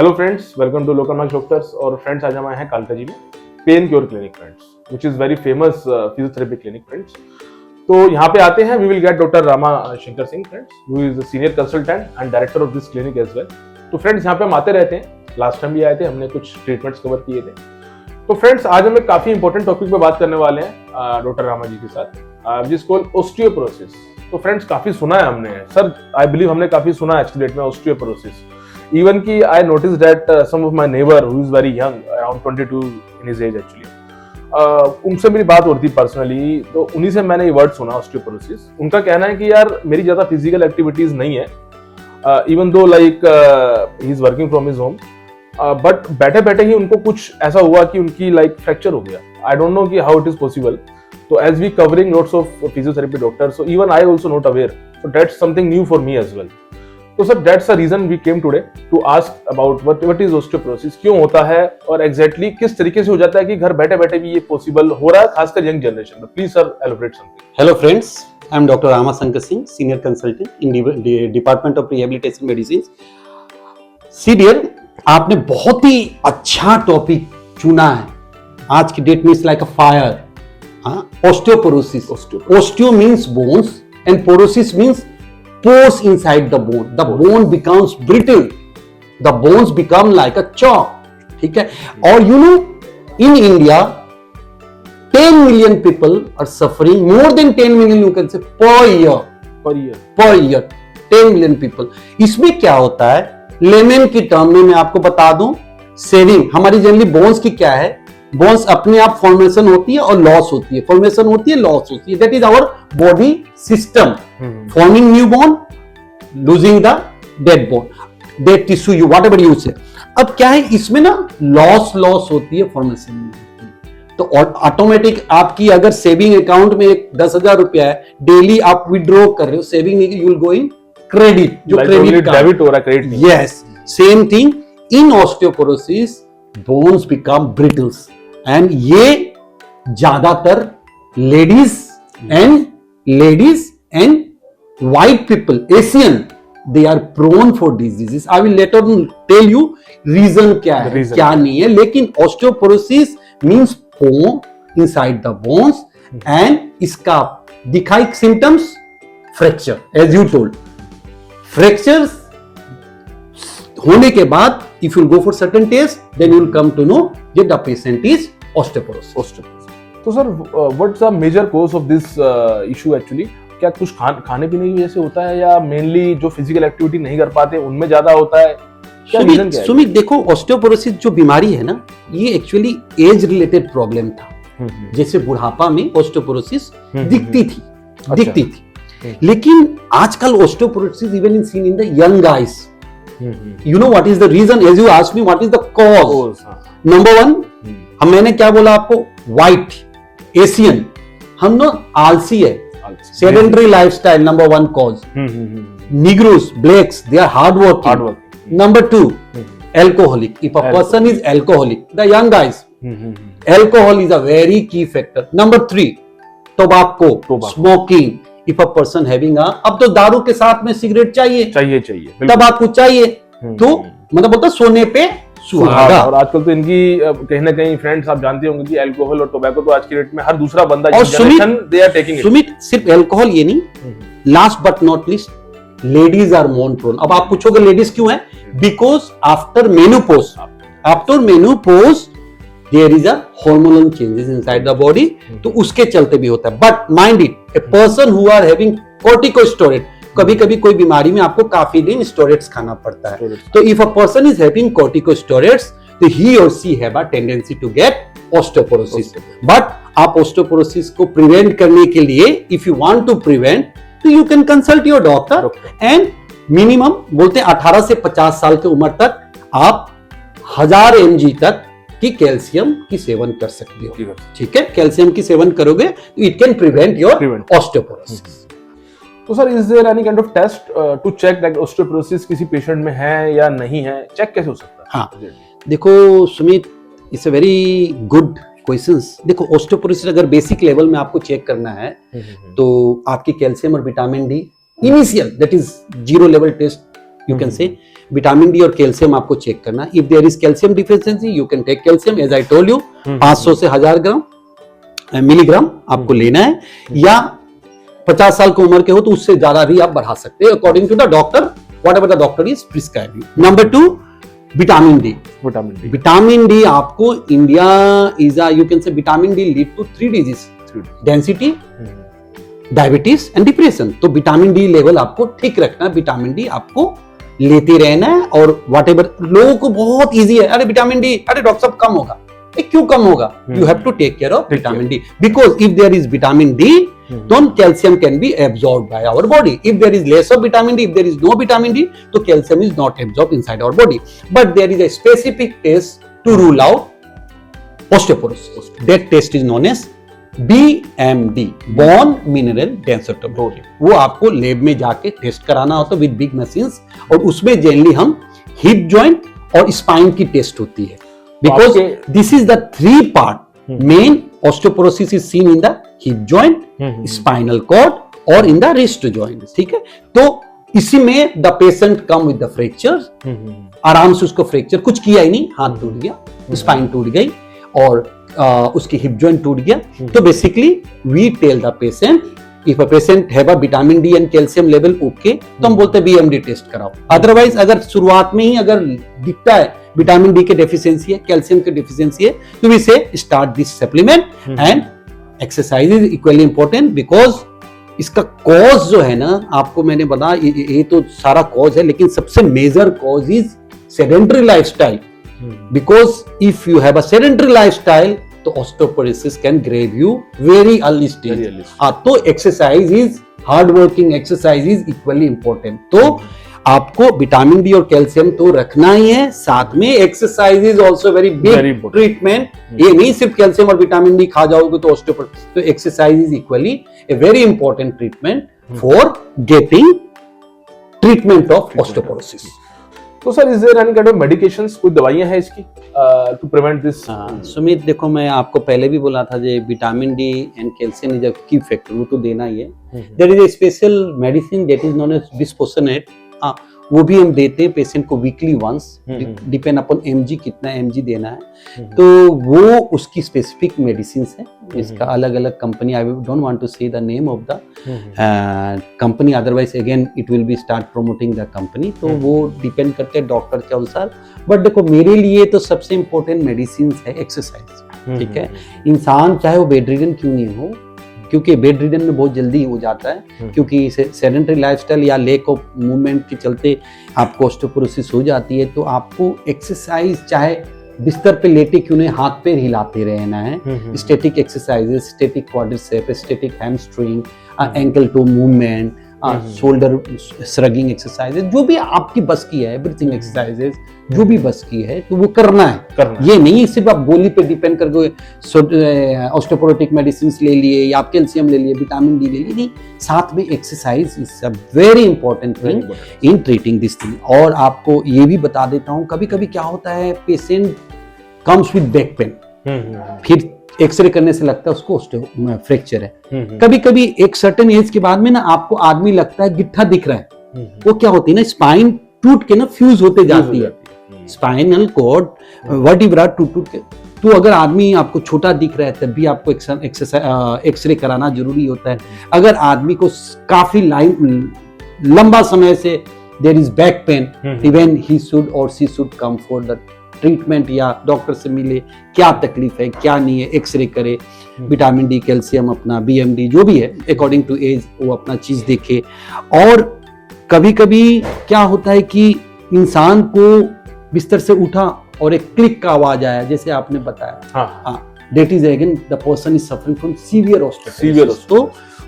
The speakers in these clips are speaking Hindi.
Hello friends, welcome to local marks doctors. और फ्रेंड्स, आज हम आए हैं कालका जी में pain cure clinic friends, which is very famous physiotherapy clinic friends. तो यहाँ पे आते हैं, we will get doctor Rama Shankar Singh friends, who is senior consultant and director of this clinic as well. तो फ्रेंड्स, यहाँ पे हम आते रहते हैं, लास्ट टाइम भी आए थे, हमने कुछ ट्रीटमेंट्स कवर किए थे। तो फ्रेंड्स, आज हम एक काफी इंपॉर्टेंट टॉपिक पे बात करने वाले हैं डॉक्टर रामा जी के साथ, जिस कॉल्ड ऑस्टियोपोरोसिस। तो फ्रेंड्स, काफी सुना है हमने, सर आई बिलीव हमने काफी सुना है आज की डेट में osteoporosis. Even ki I noticed that some of my neighbor who is very young, around 22 in his age actually, उनसे मेरी बात हो रही थी पर्सनली, तो उन्हीं से मैंने ये वर्ड सुना ऑस्टियोपोरोसिस। उनका कहना है कि यार मेरी ज्यादा फिजिकल एक्टिविटीज नहीं है, even though like he is working from his home, but बैठे बैठे ही उनको कुछ ऐसा हुआ कि उनकी लाइक फ्रैक्चर हो गया। आई डोंट नो कि हाउ इट इज पॉसिबल। तो as we covering lots of physiotherapy doctor, so even I also not aware, so that's something new for me as well. तो sir, that's the reason we came today to ask about what is osteoporosis, क्यों होता है और एग्जैक्टली किस तरीके से हो जाता है कि घर बैठे बैठे भी ये पॉसिबल हो रहा है, खासकर यंग जनरेशन में। Please sir elaborate something. Hello friends, I am doctor Rama Shankar Singh, senior consultant in department of rehabilitation medicine. See dear, आपने बहुत ही अच्छा टॉपिक चुना है आज की डेट में। It's like a fire. Osteoporosis, osteo means bones and porosis means pores inside the bone. The bone becomes brittle. The bones become like a chalk. ठीक है? और you know, in India, 10 million people are suffering, more than 10 million you can say per year. Per year. 10 million people. इसमें क्या होता है? लेमन की टर्म में मैं आपको बता दूं, सेविंग हमारी जनरली बोन्स की क्या है? बोन्स अपने आप फॉर्मेशन होती है और लॉस होती है, फॉर्मेशन होती है, लॉस होती है। That is our body system, forming new bone, losing the dead bone, dead tissue, you whatever you say. अब क्या है, इसमें ना लॉस होती है, फॉर्मेशन नहीं होती है। तो ऑटोमेटिक आपकी अगर सेविंग अकाउंट में 10,000 रुपया है, डेली आप विड्रॉ कर रहे हो, सेविंग नहीं, you will go in credit, जो क्रेडिट डेबिट हो रहा है, क्रेडिट नहीं। Yes, same thing in osteoporosis, bones become brittles and ये ज्यादातर ladies and white people, Asian, they are prone for diseases. I will later tell you reason क्या है, क्या नहीं है। लेकिन osteoporosis means bone inside the bones and इसका दिखाई symptoms fracture, as you told, fractures होने के बाद if you go for certain test, then you will come to know that the patient is osteoporosis. तो sir, what's the major cause of this issue actually? क्या कुछ खाने पीने की वजह से होता है, या मेनली जो फिजिकल एक्टिविटी नहीं कर पाते उनमें ज्यादा होता है? क्या रीजन क्या है? सुमित, देखो, ऑस्टियोपोरोसिस जो बीमारी है ना, ये एक्चुअली एज रिलेटेड प्रॉब्लम था। जैसे बुढ़ापा में ऑस्टियोपोरोसिस दिखती थी, लेकिन आजकल osteoporosis even in seen in the young guys. You know what is the reason, as you asked me what is the cause. Number 1, मैंने क्या बोला आपको, व्हाइट एशियन, हम ना आलसी है, sedentary lifestyle, number 1 cause. Negroes, blacks, they are hardworking. Number 2, alcoholic. If a person is alcoholic, the young guys, alcohol is a very key factor. Number 3, tobacco, smoking. If a person having a, अब तो दारू के साथ में सिगरेट चाहिए, तंबाकू चाहिए, तो मतलब बोलता सोने पे सुहागा। और आजकल तो इनकी कहीं ना कहीं फ्रेंड्स, आप जानते होंगे कि अल्कोहल और टोबैको तो आज की डेट में हर दूसरा बंदा, और सुमित, सिर्फ अल्कोहल ये नहीं, last but not least, ladies are more prone. अब आप पूछोगे लेडीज क्यों है? Because after menopause there is a hormonal changes inside the body, तो उसके चलते भी होता है। But mind it, a person who are having corticosteroid, कभी कभी कोई बीमारी में आपको काफी दिन स्टेरॉइड्स खाना पड़ता है। तो if a person is having corticosteroids, तो ही और she have a tendency to get osteoporosis. But आप ऑस्टियोपोरोसिस को प्रिवेंट करने के लिए, if you want to prevent, तो you can consult your doctor and minimum बोलते हैं 18 से 50 साल की उम्र तक आप 1000 mg तक की कैल्शियम की सेवन कर सकते हो। ठीक है, कैल्शियम की सेवन करोगे तो it can prevent your osteoporosis. तो sir, is there any kind of test to check that osteoporosis किसी पेशेंट में है या नहीं है? चेक कैसे हो सकता है? हाँ, देखो Sumit, it's a very good questions. देखो, ऑस्टियोपोरोसिस अगर बेसिक लेवल में आपको चेक करना है तो आपकी कैल्शियम और vitamin D initial, that is 0 level test you can say, vitamin D और कैल्शियम आपको चेक करना। If there is calcium deficiency you can take calcium as I told you 500 से 1000 ग्राम मिलीग्राम आपको लेना है, या 50 साल की उम्र के हो तो उससे ज्यादा भी आप बढ़ा सकते हैं according to the doctor, whatever the doctor is prescribing. Number 2 vitamin D. Vitamin D आपको India is you can say vitamin D lead to 3 disease, density, diabetes and depression. तो विटामिन डी लेवल आपको ठीक रखना, विटामिन डी आपको लेते रहना है। और वॉट एवर लोगों को बहुत इजी है, अरे विटामिन डी, अरे डॉक्टर साहब कम होगा, क्यों कम होगा? You have to take care of vitamin D, because if there is vitamin D then calcium can be absorbed by our body. If there is less of vitamin D, if there is no vitamin D, so calcium is not absorbed inside our body. But there is a specific test to rule out osteoporosis. That test is known as BMD, Bone Mineral Densitometry. वो आपको लैब में जाके टेस्ट कराना होता है विद बिग मशीन्स, और उसमें जनरली हम हिप जॉइंट और स्पाइन की टेस्ट होती है, because this is the 3 part main osteoporosis is seen in the hip joint, spinal cord और in the wrist joint. ठीक है, तो इसी में the patient come with the fracture, आराम से उसको फ्रैक्चर कुछ किया ही नहीं, हाथ टूट गया, स्पाइन टूट गई और उसकी हिप जॉइंट टूट गया। तो basically we tell the patient if a patient have a vitamin D and calcium level okay, तो हम बोलते हैं बीएमडी टेस्ट कराओ। अदरवाइज अगर शुरुआत में ही अगर दिखता है विटामिन डी के डेफिशिएंसी है, कैल्शियम के डेफिशिएंसी है, तो वी से start this supplement and exercise is equally important, because इसका कॉज जो है ना, आपको मैंने बताया ये तो सारा कॉज है, लेकिन सबसे major cause is sedentary lifestyle, because if you have a sedentary lifestyle तो osteoporosis can grab you very early stage. तो exercise is hard working, exercise is equally important. तो आपको विटामिन डी और कैल्शियम तो रखना ही है, साथ में exercise is also very big treatment. ये नहीं सिर्फ कैल्शियम और विटामिन डी खा जाओगे तो ऑस्टियोपोरोसिस, तो exercise is equally a very important treatment for getting treatment of osteoporosis. तो sir is there any kind of medications, कोई दवाइयां हैं इसकी टू प्रिवेंट दिस? सुमित देखो, मैं आपको पहले भी बोला था जो vitamin D and calcium is a key factor, वो तो देना ही है। There is a special medicine that is known as bisphosphonate, वो भी हम देते हैं पेशेंट को weekly once, depend upon mg, कितना एमजी देना है। तो वो उसकी स्पेसिफिक मेडिसिन है, इसका अलग अलग company, I don't want to say the name of the company, otherwise again it will be start promoting the company. तो वो डिपेंड करते हैं डॉक्टर के अनुसार। बट देखो मेरे लिए तो सबसे इंपॉर्टेंट मेडिसिन है एक्सरसाइज। ठीक है, इंसान चाहे वो बेड रिडन क्यों नहीं हो, क्योंकि बेड रिडन में बहुत जल्दी हो जाता है, क्योंकि सेडेंटरी लाइफस्टाइल या लैक ऑफ मूवमेंट के चलते आपको ऑस्टियोपोरोसिस हो जाती है। तो आपको एक्सरसाइज चाहे बिस्तर पे लेटे क्यों नहीं, हाथ पैर हिलाते रहना है। Static exercises, static quadricep, static hamstring, ankle to movement, shoulder shrugging exercises, जो भी आपकी बस की है, ब्रीथिंग एक्सरसाइजेस जो भी बस की है, तो वो करना है। ये नहीं सिर्फ आप गोली पे डिपेंड करके ऑस्टियोपोरोटिक मेडिसिन ले लिए या आप कैल्शियम ले लिए, विटामिन डी ले लिए, नहीं, साथ में exercise is a very important thing in treating this thing. और आपको ये भी बता देता हूँ, कभी कभी क्या होता है, patient comes with back pain, फिर एक्सरे करने से लगता है उसको फ्रैक्चर है। कभी कभी एक सर्टेन एज के बाद में ना आपको आदमी लगता है गिट्ठा दिख रहा है, वो क्या होती है ना, स्पाइन टूट के ना फ्यूज होते जाती है, स्पाइनल कॉर्ड वर्टिब्रा टूट के। तो अगर आदमी आपको छोटा दिख रहा है तब भी आपको एक्सरे कराना जरूरी होता है। अगर आदमी को काफी लंबा समय से there is back pain, even he should और she should come for the treatment, या डॉक्टर से मिले, क्या तकलीफ है क्या नहीं है, एक्सरे करे, विटामिन डी कैल्शियम अपना बीएमडी जो भी है अकॉर्डिंग टू एज वो अपना चीज देखे। और कभी कभी क्या होता है कि इंसान को बिस्तर से उठा और एक क्लिक का आवाज आया, जैसे आपने बताया, that is again the person is suffering from severe osteoporosis. तो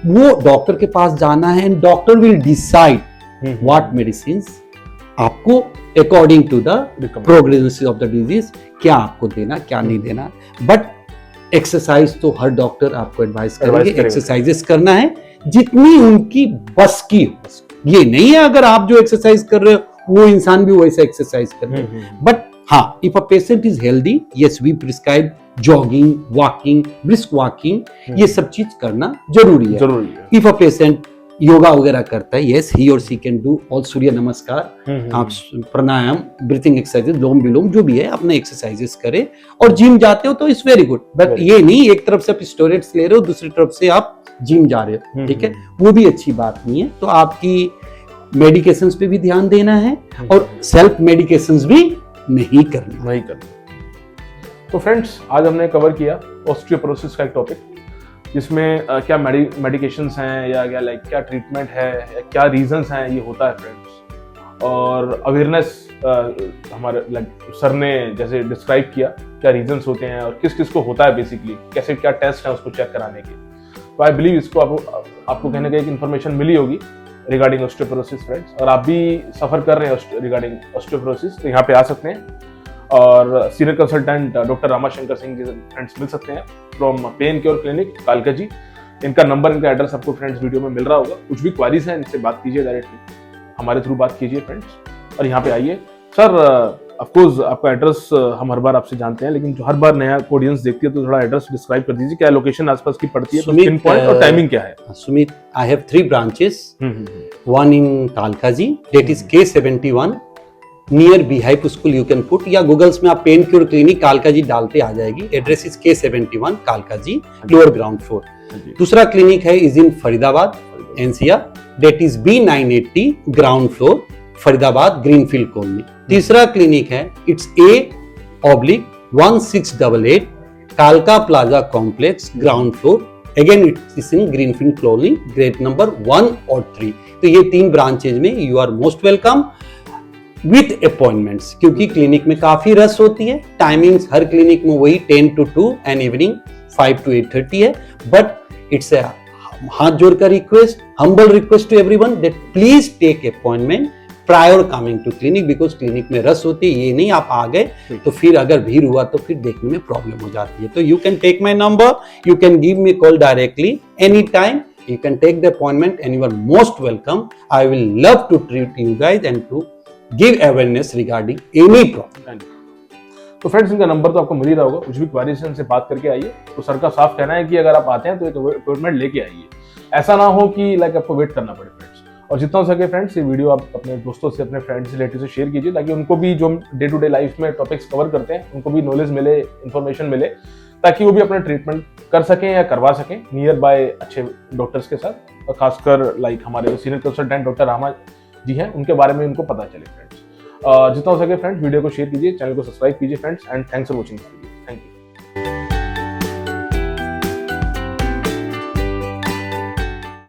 वो डॉक्टर के पास जाना है and doctor will decide what medicine आपको according to the progress of the disease क्या आपको देना क्या नहीं देना। बट एक्सरसाइज तो हर डॉक्टर आपको एडवाइस करेंगे, एक्सरसाइजेस करना है जितनी उनकी बस की हो। ये नहीं है अगर आप जो एक्सरसाइज कर रहे हो वो इंसान भी वैसा एक्सरसाइज कर रहे हैं। बट हाँ, if a patient is healthy, yes we prescribe jogging, walking, brisk walking, ये सब चीज करना जरूरी है। इफ अ पेशेंट योगा वगैरह करता है, यस ही और सी कैन डू ऑल सूर्य नमस्कार, आप प्राणायाम, ब्रीथिंग एक्सरसाइजेस, लोम विलोम जो भी है अपने एक्सरसाइजेस करें, और जिम जाते हो तो इट्स वेरी गुड, बट ये नहीं एक तरफ से आप स्टेरॉइड्स ले रहे हो, दूसरी तरफ से आप जिम जा रहे हो, ठीक है, वो भी अच्छी बात नहीं है। तो आपकी मेडिकेशंस पे भी ध्यान देना है और सेल्फ मेडिकेशंस भी नहीं करना। तो फ्रेंड्स, आज हमने कवर किया ऑस्टियोपोरोसिस का एक टॉपिक, जिसमें क्या मेडिकेशंस हैं या क्या ट्रीटमेंट है या क्या रीजंस हैं ये होता है फ्रेंड्स, और अवेयरनेस हमारे सर ने जैसे डिस्क्राइब किया क्या रीजंस होते हैं और किस किस को होता है, बेसिकली कैसे क्या टेस्ट है उसको चेक कराने के। तो आई बिलीव इसको आपको कहने का एक इन्फॉर्मेशन मिली होगी रिगार्डिंग ऑस्टियोपोरोसिस फ्रेंड्स, और आप भी सफर कर रहे हैं रिगार्डिंग ऑस्टियोपोरोसिस तो यहाँ पे आ सकते हैं, और senior consultant doctor Ramashankar Singh ji friends मिल सकते हैं फ्रॉम पेन क्योर क्लिनिक कालका जी। इनका नंबर, इनका एड्रेस आपको फ्रेंड्स वीडियो में मिल रहा होगा। कुछ भी क्वारीज हैं इनसे बात कीजिए, डायरेक्टली हमारे थ्रू बात कीजिए फ्रेंड्स, और यहाँ पे आइए। सर ऑफ कोर्स आपका एड्रेस हम हर बार आपसे जानते हैं, लेकिन जो हर बार नया ऑडियंस देखती है तो थोड़ा एड्रेस डिस्क्राइब कर दीजिए, क्या लोकेशन आसपास की पड़ती है, पिन पॉइंट और टाइमिंग क्या है? Sumit, I have 3 branches, one in Kalkaji, that is K71 near बीहाइप स्कूल, यू कैन पुट, या गूगल्स में आप पेन क्योर क्लिनिक कालकाजी डालते आ जाएगी। Address is K71 Kalkaji, lower ground floor. दूसरा क्लिनिक है is in Faridabad NCR, that is B980 ground floor Faridabad Greenfield colony. तीसरा क्लिनिक है इट्स A/1688 कालका plaza complex ground floor, again it's in Greenfield colony, grade number 1 और 3। तो ये 3 ब्रांचेज में you are most welcome with appointments, क्योंकि क्लिनिक में काफी रस होती है। टाइमिंग्स हर क्लिनिक में वही 10 to 2 एंड इवनिंग 5 to 8:30 है, बट इट्स ए हाथ जोड़कर request, humble request to everyone that please take appointment prior coming to clinic, because clinic में रस होती है। ये नहीं आप आ गए तो फिर अगर भीड़ हुआ तो फिर देखने में प्रॉब्लम हो जाती है। तो you can take my number, you can give me call directly any time, you can take the appointment and you are most welcome. I will love to treat you guys and to give awareness regarding any problem. तो फ्रेंड्स, इनका नंबर तो आपको मिल ही रहा होगा, कुछ भी क्वेरीज से बात करके आइए। तो सर का साफ कहना है कि अगर आप आते हैं तो एक अपॉइंटमेंट लेके आइए, ऐसा ना हो कि आपको वेट करना पड़े फ्रेंड्स। और जितना हो सके फ्रेंड्स ये वीडियो आप अपने दोस्तों से, अपने फ्रेंड्स रिलेटिव से शेयर कीजिए, ताकि उनको भी जो डे टू डे लाइफ में टॉपिक्स कवर करते हैं उनको भी नॉलेज मिले, इन्फॉर्मेशन मिले, ताकि वो भी अपना ट्रीटमेंट कर सकें या करवा सकें नियर बाय अच्छे डॉक्टर्स के साथ। और खासकर हमारे सीनियर कंसल्टेंट डॉक्टर रामा जी हैं, उनके बारे में उनको पता चले फ्रेंड्स। जितना हो सके फ्रेंड्स वीडियो को शेयर कीजिए, चैनल को सब्सक्राइब कीजिए friends, and thanks for watching.